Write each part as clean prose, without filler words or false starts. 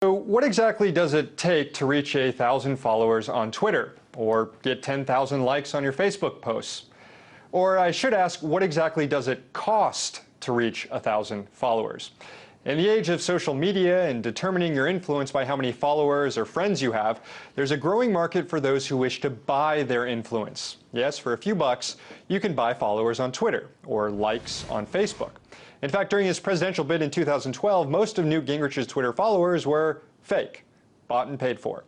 So what exactly does it take to reach 1,000 followers on Twitter or get 10,000 likes on your Facebook posts? Or I should ask, what exactly does it cost to reach 1,000 followers? In the age of social media and determining your influence by how many followers or friends you have, there's a growing market for those who wish to buy their influence. Yes, for a few bucks, you can buy followers on Twitter or likes on Facebook. In fact, during his presidential bid in 2012, most of Newt Gingrich's Twitter followers were fake, bought and paid for.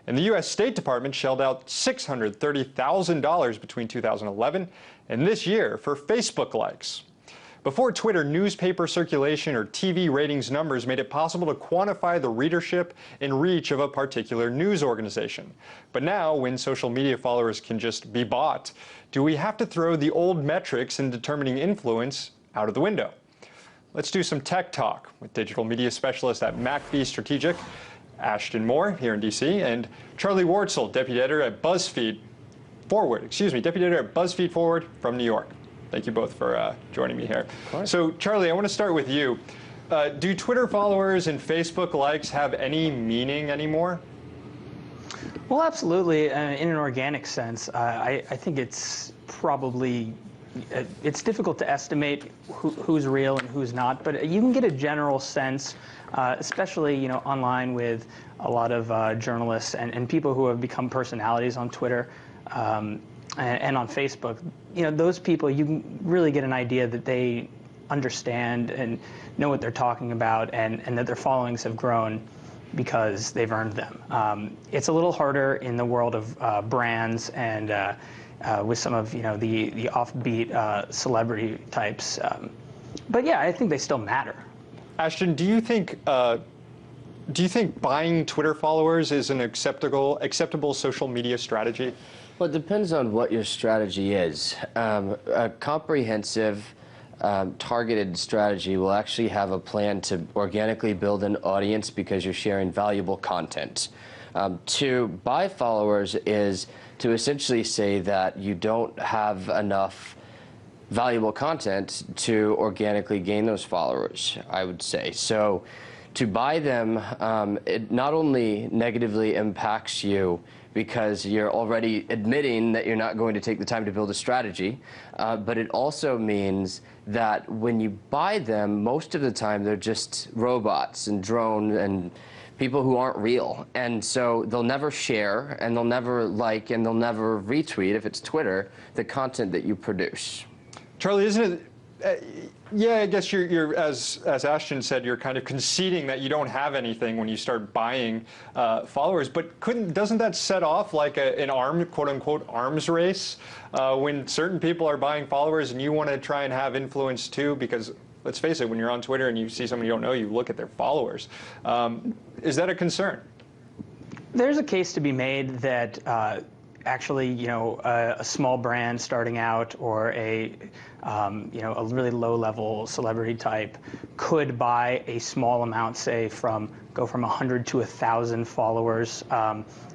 And the U.S. State Department shelled out $630,000 between 2011 and this year for Facebook likes. Before Twitter, newspaper circulation or TV ratings numbers made it possible to quantify the readership and reach of a particular news organization. But now, when social media followers can just be bought, do we have to throw the old metrics in determining influence out of the window? Let's do some tech talk with digital media specialist at McAfee Strategic, Ashton Moore here in DC, and Charlie Wartzel, deputy editor at BuzzFeed Forward from New York. Thank you both for joining me here. So, Charlie, I want to start with you. Do Twitter followers and Facebook likes have any meaning anymore? Well, absolutely. In an organic sense, I think it's probably it's difficult to estimate who's real and who's not, but you can get a general sense, especially online with a lot of journalists and people who have become personalities on Twitter and on Facebook. Those people, you can really get an idea that they understand and know what they're talking about, and that their followings have grown because they've earned them. It's a little harder in the world of brands and with some of the offbeat celebrity types, but yeah, I think they still matter. Ashton, do you think buying Twitter followers is an acceptable social media strategy? Well, it depends on what your strategy is. A comprehensive, targeted strategy will actually have a plan to organically build an audience because you're sharing valuable content. To buy followers is to essentially say that you don't have enough valuable content to organically gain those followers, I would say. So to buy them, it not only negatively impacts you because you're already admitting that you're not going to take the time to build a strategy, but it also means that when you buy them, most of the time they're just robots and drones and people who aren't real. And so they'll never share, and they'll never like, and they'll never retweet, if it's Twitter, the content that you produce. Charlie, isn't it, yeah, I guess you're as Ashton said, you're kind of conceding that you don't have anything when you start buying followers, but doesn't that set off like an quote-unquote arms race when certain people are buying followers and you want to try and have influence too? Because let's face it, when you're on Twitter and you see someone you don't know, you look at their followers. Is that a concern? There's a case to be made that actually, a small brand starting out or a really low-level celebrity type could buy a small amount, say go from 100 to 1,000 followers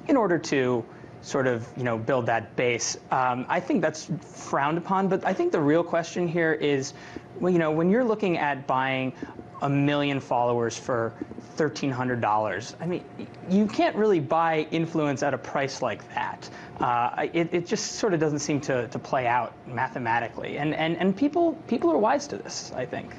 in order to sort of build that base. I think that's frowned upon, but I think the real question here is, when you're looking at buying 1 million followers for $1,300, I mean, you can't really buy influence at a price like that. It just sort of doesn't seem to play out mathematically, and people are wise to this, I think.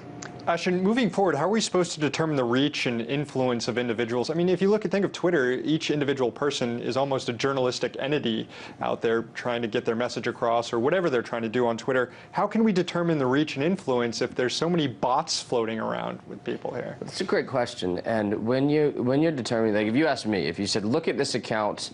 Ashton, moving forward, how are we supposed to determine the reach and influence of individuals? I mean, if you think of Twitter, each individual person is almost a journalistic entity out there trying to get their message across or whatever they're trying to do on Twitter. How can we determine the reach and influence if there's so many bots floating around with people here? That's a great question. And when you're determining, like if you asked me, if you said, look at this account,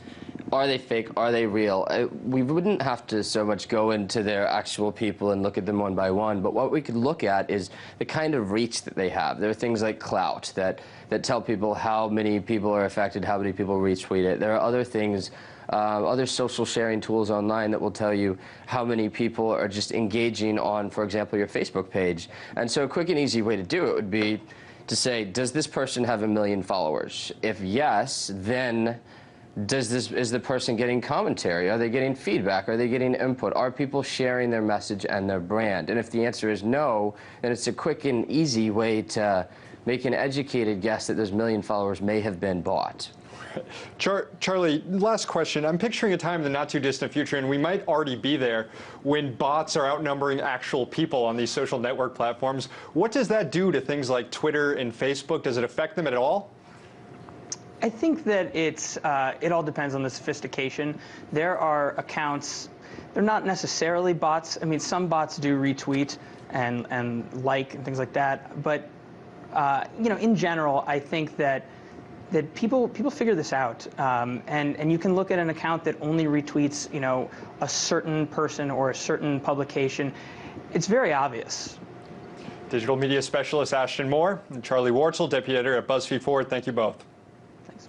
are they fake? Are they real? We wouldn't have to so much go into their actual people and look at them one by one, but what we could look at is the kind of reach that they have. There are things like clout that tell people how many people are affected, how many people retweet it. There are other things, other social sharing tools online that will tell you how many people are just engaging on, for example, your Facebook page. And so a quick and easy way to do it would be to say, does this person have 1 million followers? If yes, then is the person getting commentary? Are they getting feedback? Are they getting input? Are people sharing their message and their brand? And if the answer is no, then it's a quick and easy way to make an educated guess that those million followers may have been bought. Charlie, last question. I'm picturing a time in the not too distant future, and we might already be there, when bots are outnumbering actual people on these social network platforms. What does that do to things like Twitter and Facebook? Does it affect them at all? I think that it all depends on the sophistication. There are accounts, they're not necessarily bots. I mean, some bots do retweet and like and things like that. But you know, in general, I think that people figure this out, and you can look at an account that only retweets, you know, a certain person or a certain publication. It's very obvious. Digital media specialist Ashton Moore and Charlie Wartzel, deputy editor at BuzzFeed Forward. Thank you both. Thanks.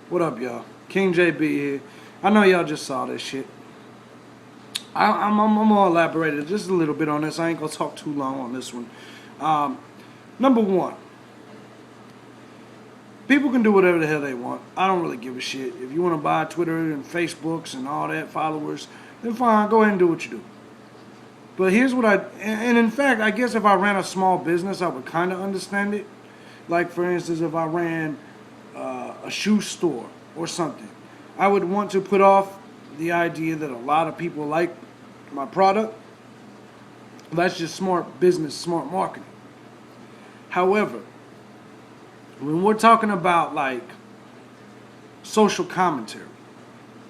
What up, y'all? King JB here. I know y'all just saw this shit. I'm gonna elaborate just a little bit on this. I ain't gonna talk too long on this one. Number one, people can do whatever the hell they want. I don't really give a shit. If you want to buy Twitter and Facebooks and all that followers, then fine, go ahead and do what you do. But here's what and in fact, I guess if I ran a small business, I would kind of understand it. Like, for instance, if I ran a shoe store or something, I would want to put off the idea that a lot of people like my product. That's just smart business, smart marketing. However, when we're talking about like social commentary,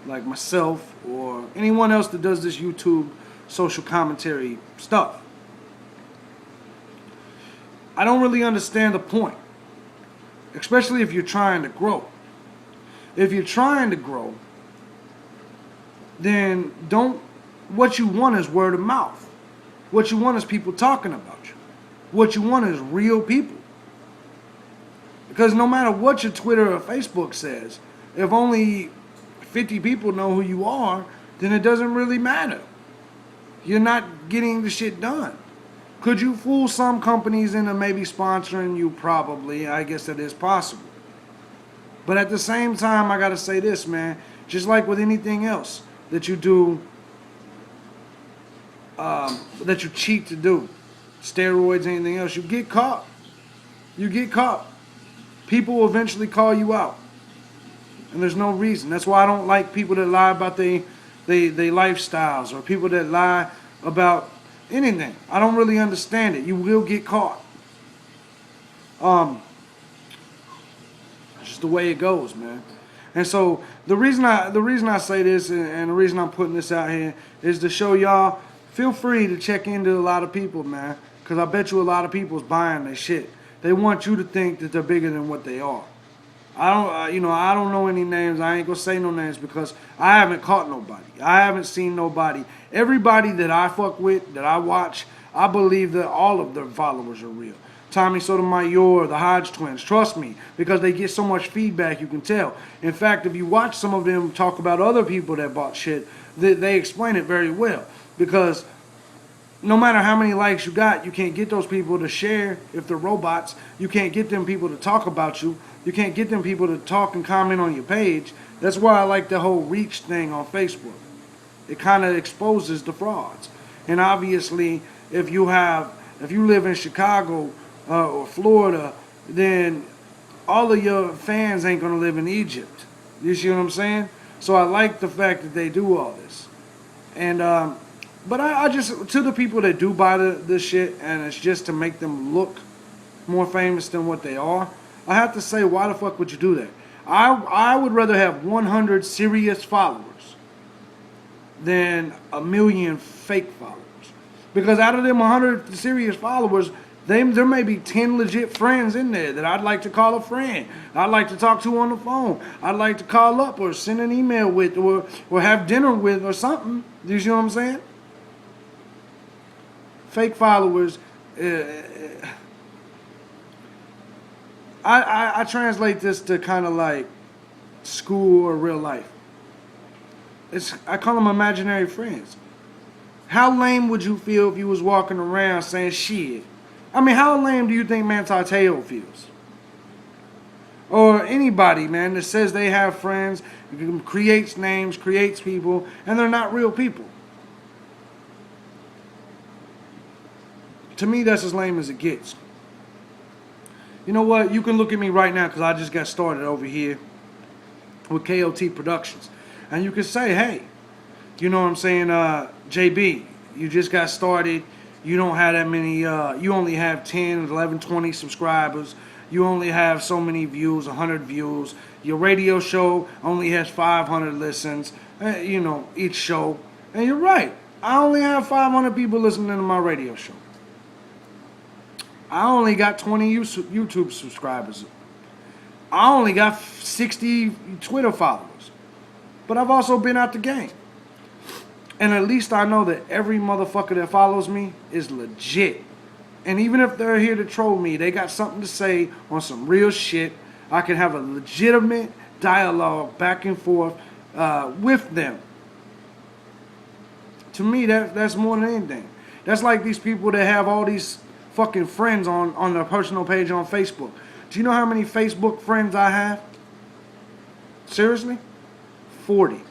like myself or anyone else that does this YouTube social commentary stuff, I don't really understand the point, especially if you're trying to grow. If you're trying to grow, then what you want is word of mouth. What you want is people talking about you. What you want is real people. Because no matter what your Twitter or Facebook says, if only 50 people know who you are, then it doesn't really matter. You're not getting the shit done. Could you fool some companies into maybe sponsoring you? Probably. I guess that is possible. But at the same time, I gotta say this, man. Just like with anything else that you do, that you cheat to do, steroids, anything else, you get caught. You get caught. People will eventually call you out. And there's no reason. That's why I don't like people that lie about their lifestyles, or people that lie about anything. I don't really understand it. You will get caught. It's just the way it goes, man. And so the reason I say this, and the reason I'm putting this out here, is to show y'all, feel free to check into a lot of people, man. Because I bet you a lot of people's buying their shit. They want you to think that they're bigger than what they are. I don't know any names. I ain't gonna say no names because I haven't caught nobody. I haven't seen nobody. Everybody that I fuck with, that I watch, I believe that all of their followers are real. Tommy Sotomayor, the Hodge twins, trust me, because they get so much feedback, you can tell. In fact, if you watch some of them talk about other people that bought shit, they explain it very well. Because no matter how many likes you got, you can't get those people to share if they're robots. You can't get them people to talk about you. You can't get them people to talk and comment on your page. That's why I like the whole reach thing on Facebook. It kind of exposes the frauds. And obviously, if you live in Chicago or Florida, then all of your fans ain't gonna live in Egypt. You see what I'm saying? So I like the fact that they do all this. And but I just, to the people that do buy this shit, and it's just to make them look more famous than what they are, I have to say, why the fuck would you do that? I would rather have 100 serious followers than a million fake followers. Because out of them 100 serious followers, there may be 10 legit friends in there that I'd like to call a friend. I'd like to talk to on the phone. I'd like to call up or send an email with or have dinner with or something. Do you see what I'm saying? Fake followers, I translate this to kind of like school or real life. I call them imaginary friends. How lame would you feel if you was walking around saying shit? I mean, how lame do you think Manti Te'o feels? Or anybody, man, that says they have friends, creates names, creates people, and they're not real people. to me, that's as lame as it gets. You know what? You can look at me right now because I just got started over here with KOT Productions. And you can say, hey, you know what I'm saying, JB, you just got started. You don't have that many, you only have 10, 11, 20 subscribers. You only have so many views, 100 views. Your radio show only has 500 listens, you know, each show. And you're right. I only have 500 people listening to my radio show. I only got 20 YouTube subscribers. I only got 60 Twitter followers. But I've also been out the game. And at least I know that every motherfucker that follows me is legit. And even if they're here to troll me, they got something to say on some real shit. I can have a legitimate dialogue back and forth with them. To me, that's more than anything. That's like these people that have all these fucking friends on their personal page on Facebook. Do you know how many Facebook friends I have? Seriously? 40.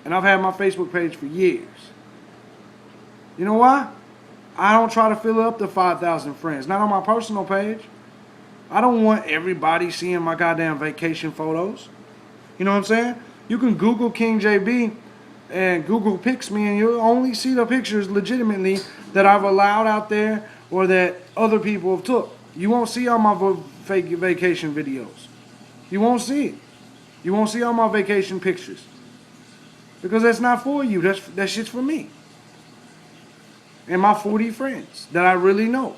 And I've had my Facebook page for years. You know why? I don't try to fill up the 5,000 friends. Not on my personal page. I don't want everybody seeing my goddamn vacation photos. You know what I'm saying? You can Google King JB and Google Pics me and you'll only see the pictures legitimately that I've allowed out there or that other people have took. You won't see all my fake vacation videos. You won't see it. You won't see all my vacation pictures. Because that's not for you. That shit's for me. And my 40 friends that I really know.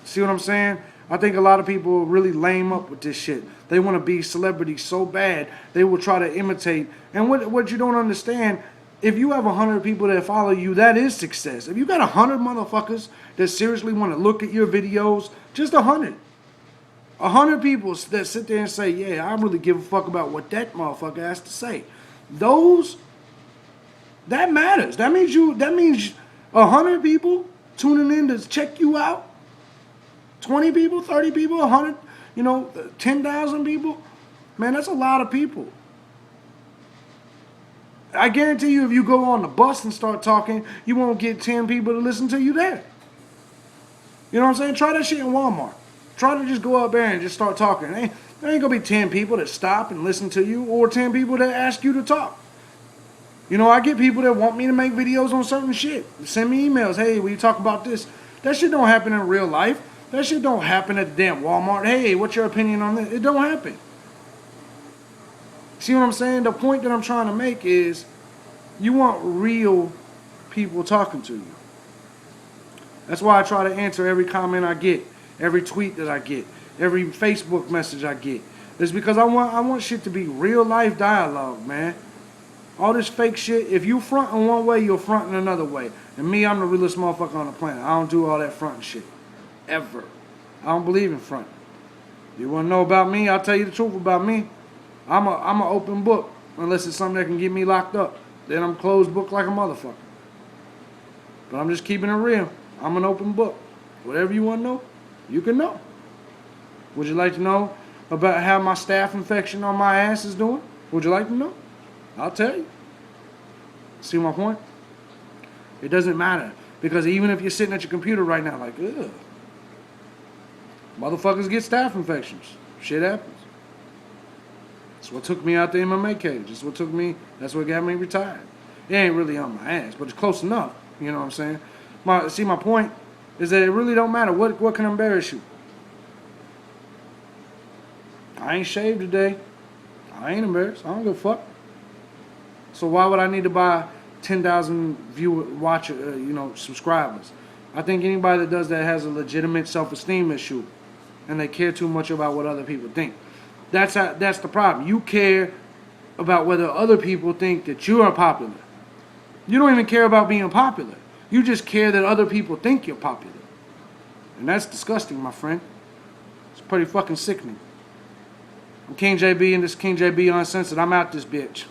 See what I'm saying? I think a lot of people really lame up with this shit. They want to be celebrities so bad, they will try to imitate. And what you don't understand, if you have 100 people that follow you, that is success. If you got 100 motherfuckers that seriously want to look at your videos, just 100. 100 people that sit there and say, yeah, I really give a fuck about what that motherfucker has to say. That matters. That means 100 people tuning in to check you out. 20 people, 30 people, 100, 10,000 people. Man, that's a lot of people. I guarantee you if you go on the bus and start talking, you won't get 10 people to listen to you there. You know what I'm saying? Try that shit in Walmart. Try to just go up there and just start talking. There ain't going to be 10 people that stop and listen to you or 10 people that ask you to talk. I get people that want me to make videos on certain shit. Send me emails. Hey, will you talk about this? That shit don't happen in real life. That shit don't happen at the damn Walmart. Hey, what's your opinion on this? It don't happen. See what I'm saying? The point that I'm trying to make is you want real people talking to you. That's why I try to answer every comment I get, every tweet that I get, every Facebook message I get. It's because I want shit to be real life dialogue, man. All this fake shit, if you front in one way, you're fronting another way. And me, I'm the realest motherfucker on the planet. I don't do all that fronting shit. Ever. I don't believe in fronting. You want to know about me? I'll tell you the truth about me. I'm an open book. Unless it's something that can get me locked up. Then I'm closed book like a motherfucker. But I'm just keeping it real. I'm an open book. Whatever you want to know, you can know. Would you like to know about how my staph infection on my ass is doing? Would you like to know? I'll tell you. See my point? It doesn't matter. Because even if you're sitting at your computer right now like, ugh. Motherfuckers get staph infections. Shit happens. That's what took me out the MMA cage. That's what got me retired. It ain't really on my ass, but it's close enough. You know what I'm saying? My point is that it really don't matter. What can embarrass you? I ain't shaved today. I ain't embarrassed. I don't give a fuck. So why would I need to buy 10,000 subscribers? I think anybody that does that has a legitimate self-esteem issue, and they care too much about what other people think. That's the problem. You care about whether other people think that you are popular. You don't even care about being popular. You just care that other people think you're popular. And that's disgusting, my friend. It's pretty fucking sickening. I'm King JB, and this King JB Uncensored. I'm out this bitch.